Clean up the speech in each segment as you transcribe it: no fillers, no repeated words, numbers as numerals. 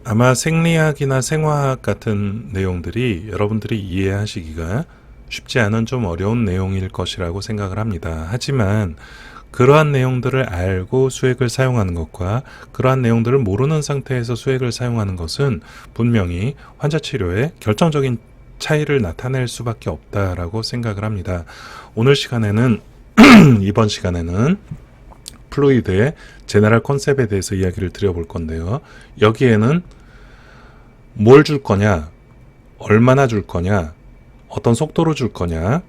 아마 생리학이나 생화학 같은 내용들이 여러분들이 이해하시기가 쉽지 않은 좀 어려운 내용일 것이라고 생각을 합니다. 하지만 그러한 내용들을 알고 수액을 사용하는 것과 그러한 내용들을 모르는 상태에서 수액을 사용하는 것은 분명히 환자 치료에 결정적인 차이를 나타낼 수밖에 없다라고 생각을 합니다. 오늘 시간에는 이번 시간에는 플루이드의 제너럴 컨셉에 대해서 이야기를 드려볼 건데요. 여기에는 뭘 줄 거냐, 얼마나 줄 거냐, 어떤 속도로 줄 거냐,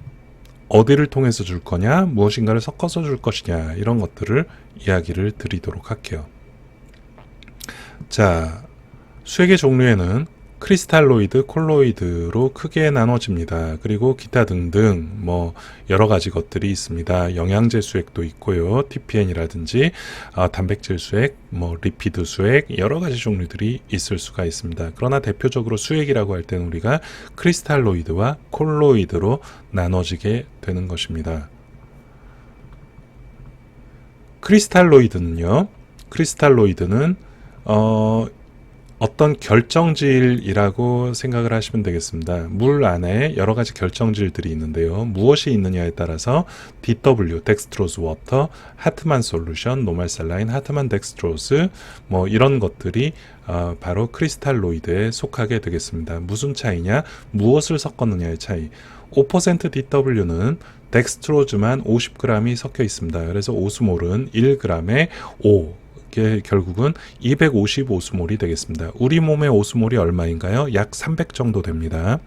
어디를 통해서 줄 거냐, 무엇인가를 섞어서 줄 것이냐, 이런 것들을 이야기를 드리도록 할게요. 자, 수액의 종류에는 크리스탈로이드, 콜로이드로 크게 나눠집니다. 그리고 기타 등등 여러 가지 것들이 있습니다. 영양제 수액도 있고요. TPN이라든지 단백질 수액, 리피드 수액, 여러 가지 종류들이 있을 수가 있습니다. 그러나 대표적으로 수액이라고 할 때는 우리가 크리스탈로이드와 콜로이드로 나눠지게 되는 것입니다. 크리스탈로이드는 어떤 결정질이라고 생각을 하시면 되겠습니다. 물 안에 여러 가지 결정질들이 있는데요. 무엇이 있느냐에 따라서 DW, 덱스트로즈 워터, 하트만 솔루션, 노말 셀라인, 하트만 덱스트로즈 이런 것들이 바로 크리스탈로이드에 속하게 되겠습니다. 무슨 차이냐? 무엇을 섞었느냐의 차이. 5% DW는 덱스트로즈만 50g이 섞여 있습니다. 그래서 오스몰은 1g에 5. 결국은 250 오스몰이 되겠습니다. 우리 몸의 오스몰이 얼마인가요? 약 300 정도 됩니다.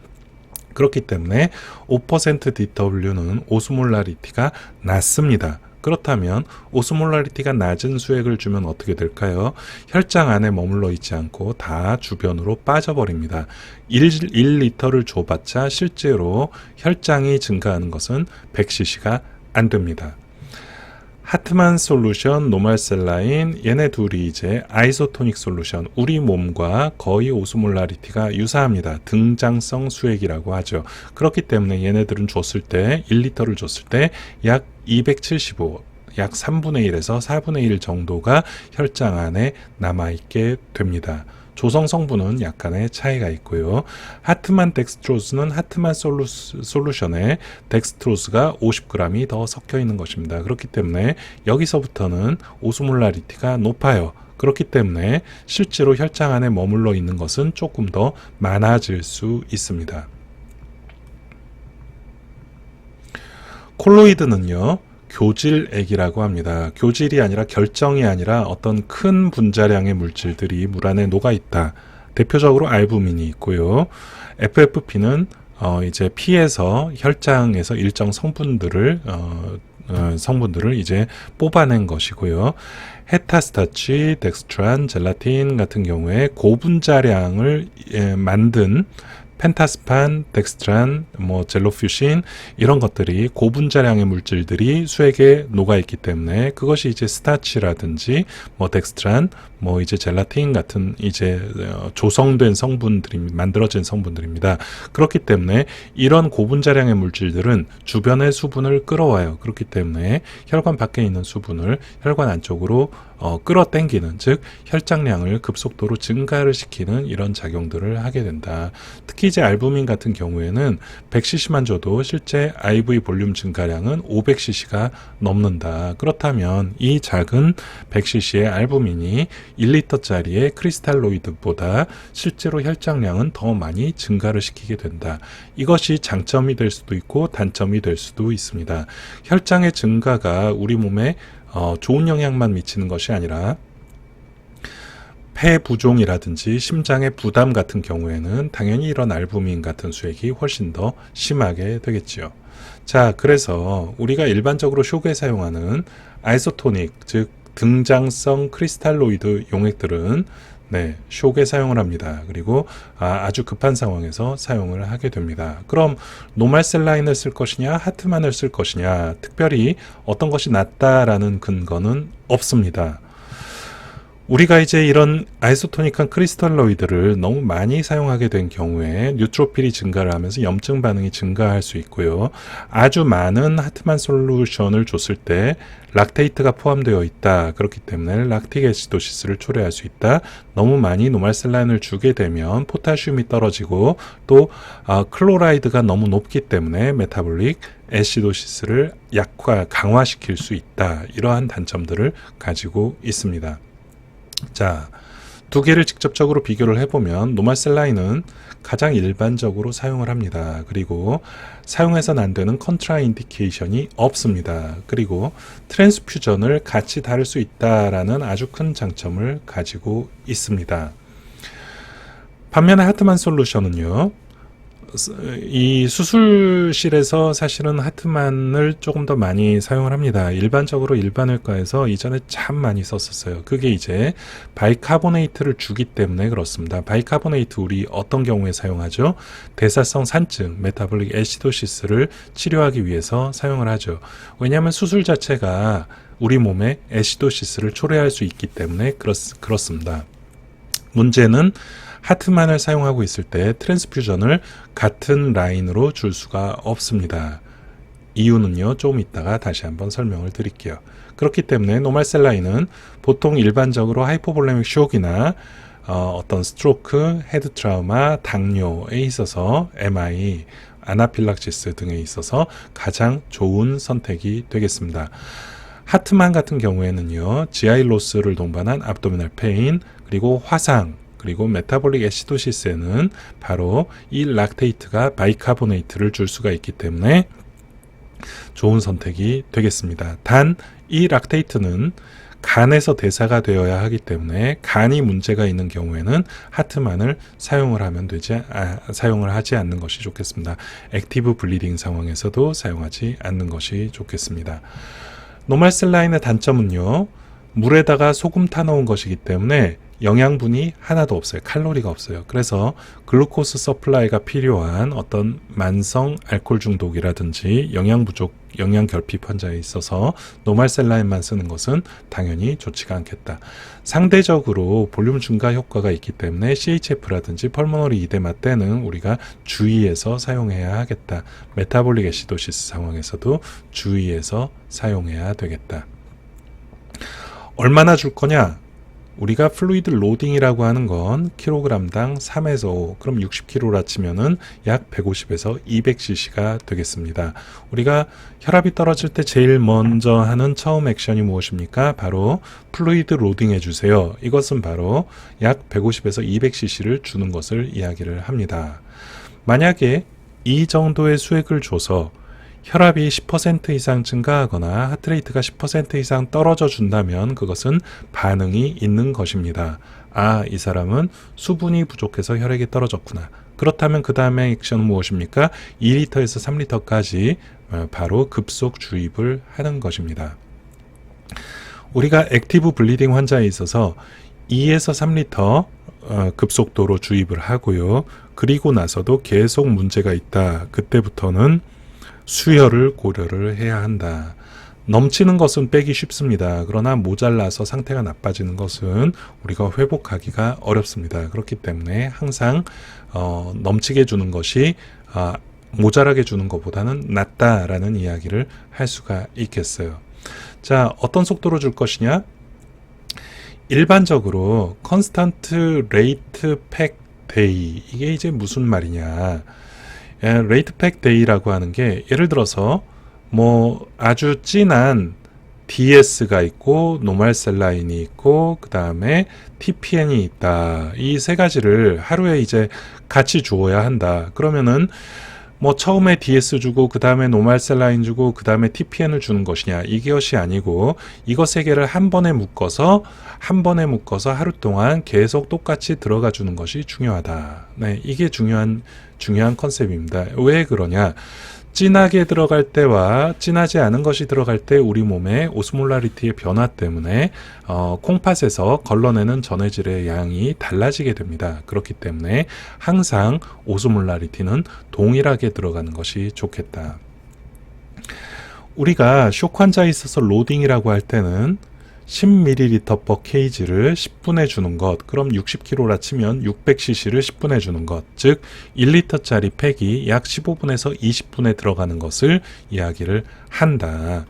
그렇기 때문에 5% DW는 오스몰라리티가 낮습니다. 그렇다면 오스몰라리티가 낮은 수액을 주면 어떻게 될까요? 혈장 안에 머물러 있지 않고 다 주변으로 빠져버립니다. 1리터를 줘봤자 실제로 혈장이 증가하는 것은 100cc가 안 됩니다. 하트만 솔루션, 노말 셀라인, 얘네 둘이 이제 아이소토닉 솔루션, 우리 몸과 거의 오스몰라리티가 유사합니다. 등장성 수액이라고 하죠. 그렇기 때문에 얘네들은 줬을 때 1리터를 줬을 때 약 275, 약 3분의 1에서 4분의 1 정도가 혈장 안에 남아있게 됩니다. 조성 성분은 약간의 차이가 있고요. 하트만 덱스트로즈는 하트만 솔루션에 덱스트로즈가 50g이 더 섞여 있는 것입니다. 그렇기 때문에 여기서부터는 오스몰라리티가 높아요. 그렇기 때문에 실제로 혈장 안에 머물러 있는 것은 조금 더 많아질 수 있습니다. 콜로이드는요, 교질액이라고 합니다. 교질이 아니라 결정이 아니라 어떤 큰 분자량의 물질들이 물 안에 녹아 있다. 대표적으로 알부민이 있고요. FFP는 이제 피에서 혈장에서 일정 성분들을 이제 뽑아낸 것이고요. 헤타스타치, 덱스트란, 젤라틴 같은 경우에 고분자량을 만든 펜타스판, 덱스트란, 젤로퓨신 이런 것들이 고분자량의 물질들이 수액에 녹아 있기 때문에 그것이 이제 스타치라든지 덱스트란, 이제 젤라틴 같은 이제 조성된 성분들이 만들어진 성분들입니다. 그렇기 때문에 이런 고분자량의 물질들은 주변의 수분을 끌어와요. 그렇기 때문에 혈관 밖에 있는 수분을 혈관 안쪽으로 끌어당기는, 즉 혈장량을 급속도로 증가를 시키는 이런 작용들을 하게 된다. 특히 이제 알부민 같은 경우에는 100cc만 줘도 실제 IV 볼륨 증가량은 500cc가 넘는다. 그렇다면 이 작은 100cc의 알부민이 1리터짜리의 크리스탈로이드보다 실제로 혈장량은 더 많이 증가를 시키게 된다. 이것이 장점이 될 수도 있고 단점이 될 수도 있습니다. 혈장의 증가가 우리 몸에 좋은 영향만 미치는 것이 아니라 폐 부종이라든지 심장의 부담 같은 경우에는 당연히 이런 알부민 같은 수액이 훨씬 더 심하게 되겠지요. 자, 그래서 우리가 일반적으로 쇼크에 사용하는 아이소토닉, 즉 등장성 크리스탈로이드 용액들은 쇼크에 사용을 합니다. 그리고 아주 급한 상황에서 사용을 하게 됩니다. 그럼 노말 셀라인을 쓸 것이냐, 하트만을 쓸 것이냐, 특별히 어떤 것이 낫다라는 근거는 없습니다. 우리가 이제 이런 아이소토닉한 크리스탈로이드를 너무 많이 사용하게 된 경우에 뉴트로필이 증가를 하면서 염증 반응이 증가할 수 있고요. 아주 많은 하트만 솔루션을 줬을 때 락테이트가 포함되어 있다. 그렇기 때문에 락틱 애시도시스를 초래할 수 있다. 너무 많이 노말셀라인을 주게 되면 포타슘이 떨어지고 또 클로라이드가 너무 높기 때문에 메타볼릭 애시도시스를 강화시킬 수 있다. 이러한 단점들을 가지고 있습니다. 자, 두 개를 직접적으로 비교를 해보면 노말셀라인은 가장 일반적으로 사용을 합니다. 그리고 사용해서는 안 되는 컨트라인디케이션이 없습니다. 그리고 트랜스퓨전을 같이 다룰 수 있다라는 아주 큰 장점을 가지고 있습니다. 반면에 하트만 솔루션은요, 이 수술실에서 사실은 하트만을 조금 더 많이 사용을 합니다. 일반적으로 일반외과에서 이전에 참 많이 썼었어요. 그게 이제 바이카보네이트를 주기 때문에 그렇습니다. 바이카보네이트 우리 어떤 경우에 사용하죠? 대사성 산증, 메타볼릭 애시도시스를 치료하기 위해서 사용을 하죠. 왜냐하면 수술 자체가 우리 몸에 애시도시스를 초래할 수 있기 때문에 그렇습니다. 문제는 하트만을 사용하고 있을 때 트랜스퓨전을 같은 라인으로 줄 수가 없습니다. 이유는요, 조금 이따가 다시 한번 설명을 드릴게요. 그렇기 때문에 노말셀라인은 보통 일반적으로 하이포볼레믹 쇼크나 어떤 스트로크, 헤드 트라우마, 당뇨에 있어서 MI, 아나필락시스 등에 있어서 가장 좋은 선택이 되겠습니다. 하트만 같은 경우에는요, GI 로스를 동반한 압도미널 페인, 그리고 화상, 그리고 메타볼릭 애시도시스에는 바로 이 락테이트가 바이카보네이트를 줄 수가 있기 때문에 좋은 선택이 되겠습니다. 단 이 락테이트는 간에서 대사가 되어야 하기 때문에 간이 문제가 있는 경우에는 하트만을 사용을 하지 않는 것이 좋겠습니다. 액티브 블리딩 상황에서도 사용하지 않는 것이 좋겠습니다. 노말셀라인의 단점은요, 물에다가 소금 타놓은 것이기 때문에 영양분이 하나도 없어요. 칼로리가 없어요. 그래서 글루코스 서플라이가 필요한 어떤 만성 알코올 중독이라든지 영양 부족, 영양 결핍 환자에 있어서 노말셀라인만 쓰는 것은 당연히 좋지가 않겠다. 상대적으로 볼륨 증가 효과가 있기 때문에 CHF라든지 펄모너리 이데마 때는 우리가 주의해서 사용해야 하겠다. 메타볼릭 애시도시스 상황에서도 주의해서 사용해야 되겠다. 얼마나 줄 거냐? 우리가 플루이드 로딩이라고 하는 건 킬로그램당 3에서 5, 그럼 60kg라 치면은 약 150에서 200cc가 되겠습니다. 우리가 혈압이 떨어질 때 제일 먼저 하는 처음 액션이 무엇입니까? 바로 플루이드 로딩 해주세요. 이것은 바로 약 150에서 200cc를 주는 것을 이야기를 합니다. 만약에 이 정도의 수액을 줘서 혈압이 10% 이상 증가하거나 하트레이트가 10% 이상 떨어져 준다면 그것은 반응이 있는 것입니다. 아, 이 사람은 수분이 부족해서 혈액이 떨어졌구나. 그렇다면 그 다음에 액션은 무엇입니까? 2리터에서 3리터까지 바로 급속 주입을 하는 것입니다. 우리가 액티브 블리딩 환자에 있어서 2에서 3리터 급속도로 주입을 하고요. 그리고 나서도 계속 문제가 있다. 그때부터는 수혈을 고려를 해야 한다. 넘치는 것은 빼기 쉽습니다. 그러나 모자라서 상태가 나빠지는 것은 우리가 회복하기가 어렵습니다. 그렇기 때문에 항상 넘치게 주는 것이 모자라게 주는 것보다는 낫다라는 이야기를 할 수가 있겠어요. 자, 어떤 속도로 줄 것이냐? 일반적으로 컨스턴트 레이트 팩 데이, 이게 이제 무슨 말이냐? 레이트 팩 데이라고 하는 게 예를 들어서 뭐 아주 진한 DS가 있고 노말셀라인이 있고 그 다음에 TPN이 있다. 이 세 가지를 하루에 이제 같이 주어야 한다. 그러면은 뭐 처음에 DS 주고 그 다음에 노말셀라인 주고 그 다음에 TPN을 주는 것이냐, 이것이 아니고 이것 세 개를 한 번에 묶어서 하루 동안 계속 똑같이 들어가 주는 것이 중요하다. 네, 이게 중요한 컨셉입니다. 왜 그러냐? 진하게 들어갈 때와 진하지 않은 것이 들어갈 때 우리 몸의 오스몰라리티의 변화 때문에 콩팥에서 걸러내는 전해질의 양이 달라지게 됩니다. 그렇기 때문에 항상 오스몰라리티는 동일하게 들어가는 것이 좋겠다. 우리가 쇼크 환자에 있어서 로딩이라고 할 때는 10ml/kg를 10분에 주는 것, 그럼 60kg라 치면 600cc를 10분에 주는 것, 즉 1리터짜리 팩이 약 15분에서 20분에 들어가는 것을 이야기를 한다.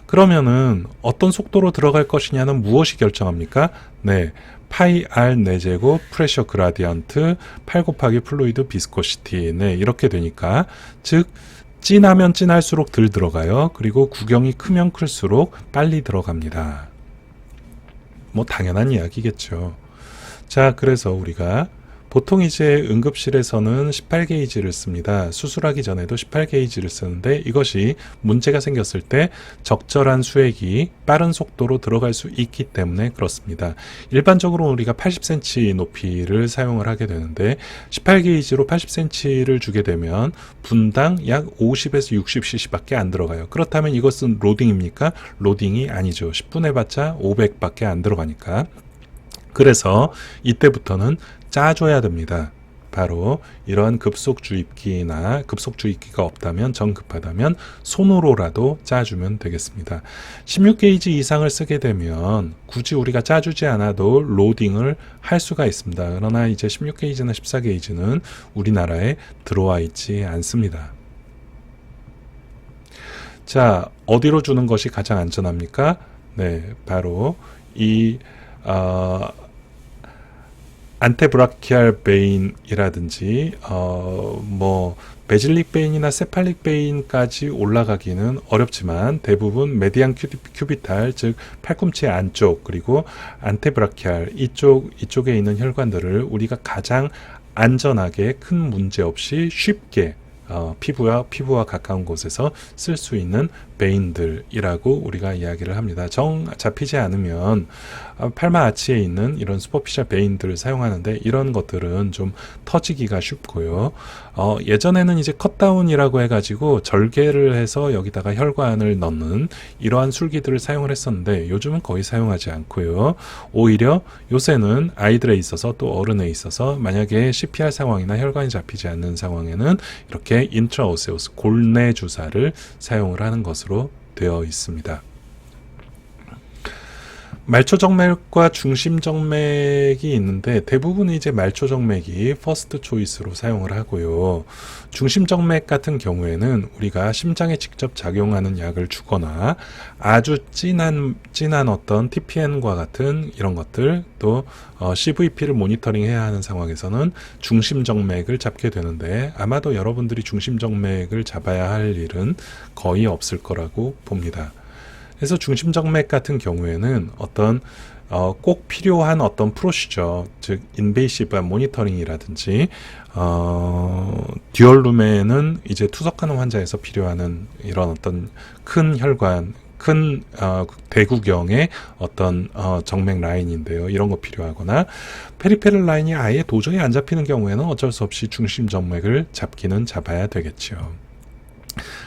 그러면은 어떤 속도로 들어갈 것이냐는 무엇이 결정합니까? 네, 파이 R 4제곱 프레셔 그라디언트 8 곱하기 플루이드 비스코시티. 네, 이렇게 되니까 즉 진하면 진할수록 덜 들어가요. 그리고 구경이 크면 클수록 빨리 들어갑니다. 뭐 당연한 이야기겠죠. 자, 그래서 우리가 보통 이제 응급실에서는 18게이지를 씁니다. 수술하기 전에도 18게이지를 쓰는데 이것이 문제가 생겼을 때 적절한 수액이 빠른 속도로 들어갈 수 있기 때문에 그렇습니다. 일반적으로 우리가 80cm 높이를 사용을 하게 되는데 18게이지로 80cm를 주게 되면 분당 약 50에서 60cc 밖에 안 들어가요. 그렇다면 이것은 로딩입니까? 로딩이 아니죠. 10분 해봤자 500 밖에 안 들어가니까. 그래서 이때부터는 짜줘야 됩니다. 바로 이러한 급속주입기나 급속주입기가 없다면 정급하다면 손으로라도 짜주면 되겠습니다. 16게이지 이상을 쓰게 되면 굳이 우리가 짜주지 않아도 로딩을 할 수가 있습니다. 그러나 이제 16게이지나 14게이지는 우리나라에 들어와 있지 않습니다. 자, 어디로 주는 것이 가장 안전합니까? 네, 바로 이 안테브라키알 베인이라든지 뭐 베질릭 베인이나 세팔릭 베인까지 올라가기는 어렵지만 대부분 메디안 큐비탈 즉 팔꿈치 안쪽 그리고 안테브라키알 이쪽에 있는 혈관들을 우리가 가장 안전하게 큰 문제 없이 쉽게 피부와 가까운 곳에서 쓸 수 있는 베인들이라고 우리가 이야기를 합니다. 정 잡히지 않으면 팔마 아치에 있는 이런 슈퍼피셜 베인들을 사용하는데 이런 것들은 좀 터지기가 쉽고요. 예전에는 이제 컷다운이라고 해가지고 절개를 해서 여기다가 혈관을 넣는 이러한 술기들을 사용을 했었는데 요즘은 거의 사용하지 않고요. 오히려 요새는 아이들에 있어서 또 어른에 있어서 만약에 CPR 상황이나 혈관이 잡히지 않는 상황에는 이렇게 인트라오세우스 골내 주사를 사용을 하는 것으로 되어 있습니다. 말초정맥과 중심정맥이 있는데 대부분 이제 말초정맥이 퍼스트 초이스로 사용을 하고요. 중심정맥 같은 경우에는 우리가 심장에 직접 작용하는 약을 주거나 아주 진한 어떤 TPN과 같은 이런 것들 또 CVP를 모니터링 해야 하는 상황에서는 중심정맥을 잡게 되는데 아마도 여러분들이 중심정맥을 잡아야 할 일은 거의 없을 거라고 봅니다. 그래서 중심정맥 같은 경우에는 어떤 꼭 필요한 어떤 프로시저, 즉 인베이시브한 모니터링이라든지 듀얼룸에는 이제 투석하는 환자에서 필요한 이런 어떤 큰 혈관, 큰 대구경의 어떤 정맥 라인인데요. 이런 거 필요하거나 페리페럴 라인이 아예 도저히 안 잡히는 경우에는 어쩔 수 없이 중심 정맥을 잡기는 잡아야 되겠죠.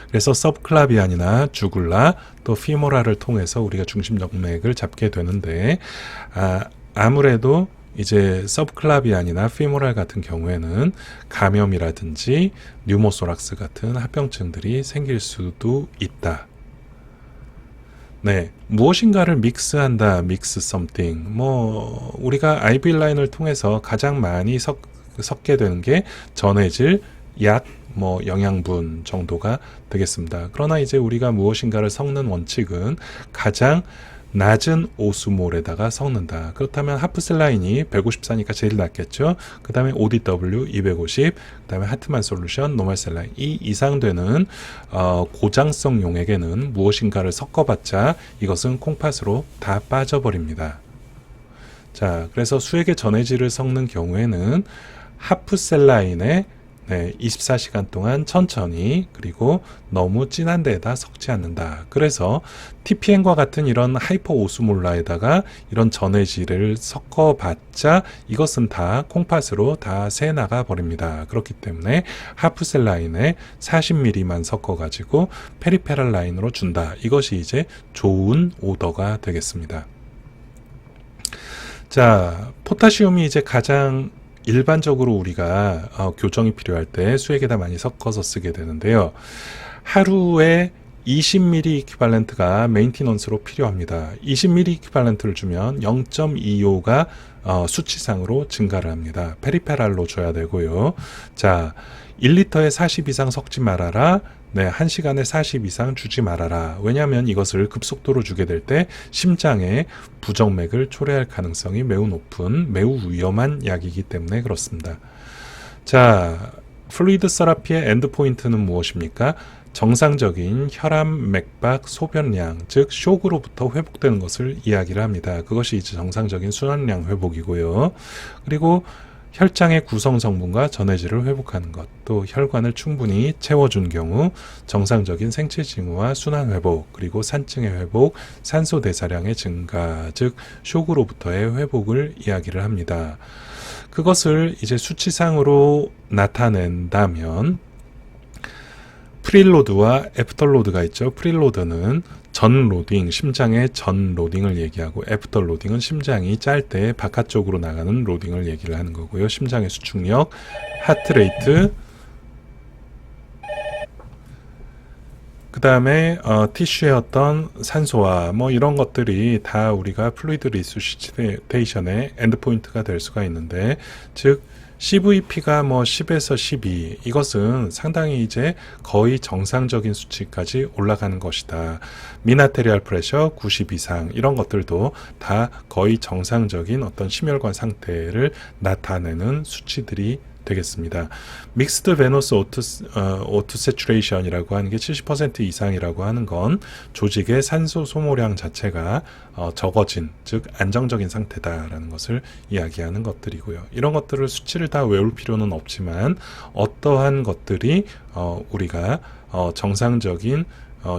그래서 서브클라비안이나 주굴라 또 피모랄을 통해서 우리가 중심 정맥을 잡게 되는데 아무래도 이제 서브클라비안이나 피모랄 같은 경우에는 감염이라든지 뉴모소락스 같은 합병증들이 생길 수도 있다. 네, 무엇인가를 믹스한다, 믹스 썸띵. 뭐 우리가 IV 라인을 통해서 가장 많이 섞게 되는 게 전해질 약, 뭐 영양분 정도가 되겠습니다. 그러나 이제 우리가 무엇인가를 섞는 원칙은 가장 낮은 오스몰에다가 섞는다. 그렇다면 하프셀라인이 154니까 제일 낮겠죠. 그 다음에 ODW 250, 그 다음에 하트만 솔루션, 노멀셀라인 이 이상 되는 고장성 용액에는 무엇인가를 섞어봤자 이것은 콩팥으로 다 빠져버립니다. 자, 그래서 수액의 전해질을 섞는 경우에는 하프셀라인에 24시간 동안 천천히 그리고 너무 진한 데에다 섞지 않는다. 그래서 TPN과 같은 이런 하이퍼 오스몰라에다가 이런 전해질을 섞어봤자 이것은 다 콩팥으로 다 새 나가 버립니다. 그렇기 때문에 하프셀 라인에 40ml만 섞어가지고 페리페랄 라인으로 준다. 이것이 이제 좋은 오더가 되겠습니다. 자, 포타시움이 이제 가장 일반적으로 우리가 교정이 필요할 때 수액에다 많이 섞어서 쓰게 되는데요. 하루에 20ml 이퀴발렌트가 메인티넌스로 필요합니다. 20ml 이퀴발렌트를 주면 0.25가 수치상으로 증가를 합니다. 페리페랄로 줘야 되고요. 자, 1리터에 40 이상 섞지 말아라. 네, 1시간에 40 이상 주지 말아라. 왜냐하면 이것을 급속도로 주게 될 때 심장에 부정맥을 초래할 가능성이 매우 높은 매우 위험한 약이기 때문에 그렇습니다. 자, 플루이드 서라피의 엔드포인트는 무엇입니까? 정상적인 혈압, 맥박, 소변량, 즉 쇼크로부터 회복되는 것을 이야기를 합니다. 그것이 이제 정상적인 순환량 회복이고요. 그리고 혈장의 구성 성분과 전해질을 회복하는 것, 또 혈관을 충분히 채워준 경우 정상적인 생체 징후와 순환 회복, 그리고 산증의 회복, 산소 대사량의 증가, 즉 쇼크로부터의 회복을 이야기를 합니다. 그것을 이제 수치상으로 나타낸다면 프릴로드와 애프터로드가 있죠. 프릴로드는 전 로딩, 심장의 전 로딩을 얘기하고 애프터 로딩은 심장이 짤 때 바깥쪽으로 나가는 로딩을 얘기를 하는 거고요. 심장의 수축력, 하트레이트, 그 다음에 티슈의 어떤 산소와 뭐 이런 것들이 다 우리가 플루이드 리수시테이션의 엔드포인트가 될 수가 있는데, 즉 CVP가 뭐 10에서 12, 이것은 상당히 이제 거의 정상적인 수치까지 올라가는 것이다. 미나테리얼 프레셔 90 이상, 이런 것들도 다 거의 정상적인 어떤 심혈관 상태를 나타내는 수치들이 되겠습니다. 믹스드 베너스 오투 세츄레이션이라고 하는 게 70% 이상이라고 하는 건 조직의 산소 소모량 자체가 적어진, 즉 안정적인 상태다라는 것을 이야기하는 것들이고요. 이런 것들을 수치를 다 외울 필요는 없지만 어떠한 것들이 우리가 정상적인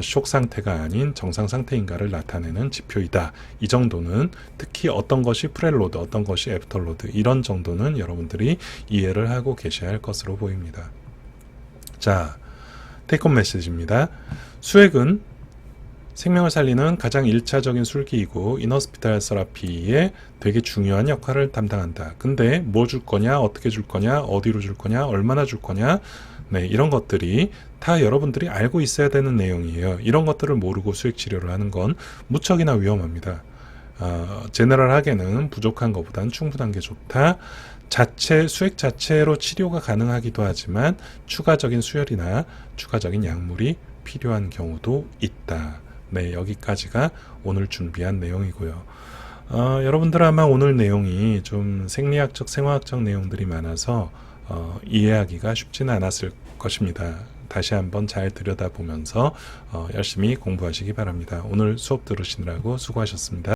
쇼크 상태가 아닌 정상 상태인가를 나타내는 지표이다. 이 정도는, 특히 어떤 것이 프렐로드, 어떤 것이 애프터로드, 이런 정도는 여러분들이 이해를 하고 계셔야 할 것으로 보입니다. 자, 테이크홈 메시지입니다. 수액은 생명을 살리는 가장 1차적인 술기이고 인허스피탈 서라피에 되게 중요한 역할을 담당한다. 근데 뭐 줄 거냐, 어떻게 줄 거냐, 어디로 줄 거냐, 얼마나 줄 거냐, 네, 이런 것들이 다 여러분들이 알고 있어야 되는 내용이에요. 이런 것들을 모르고 수액 치료를 하는 건 무척이나 위험합니다. 제너럴하게는 부족한 것보다는 충분한 게 좋다. 수액 자체로 치료가 가능하기도 하지만 추가적인 수혈이나 추가적인 약물이 필요한 경우도 있다. 네, 여기까지가 오늘 준비한 내용이고요. 여러분들 아마 오늘 내용이 좀 생리학적, 생화학적 내용들이 많아서 이해하기가 쉽지는 않았을 것입니다. 다시 한번 잘 들여다보면서 열심히 공부하시기 바랍니다. 오늘 수업 들으시느라고 수고하셨습니다.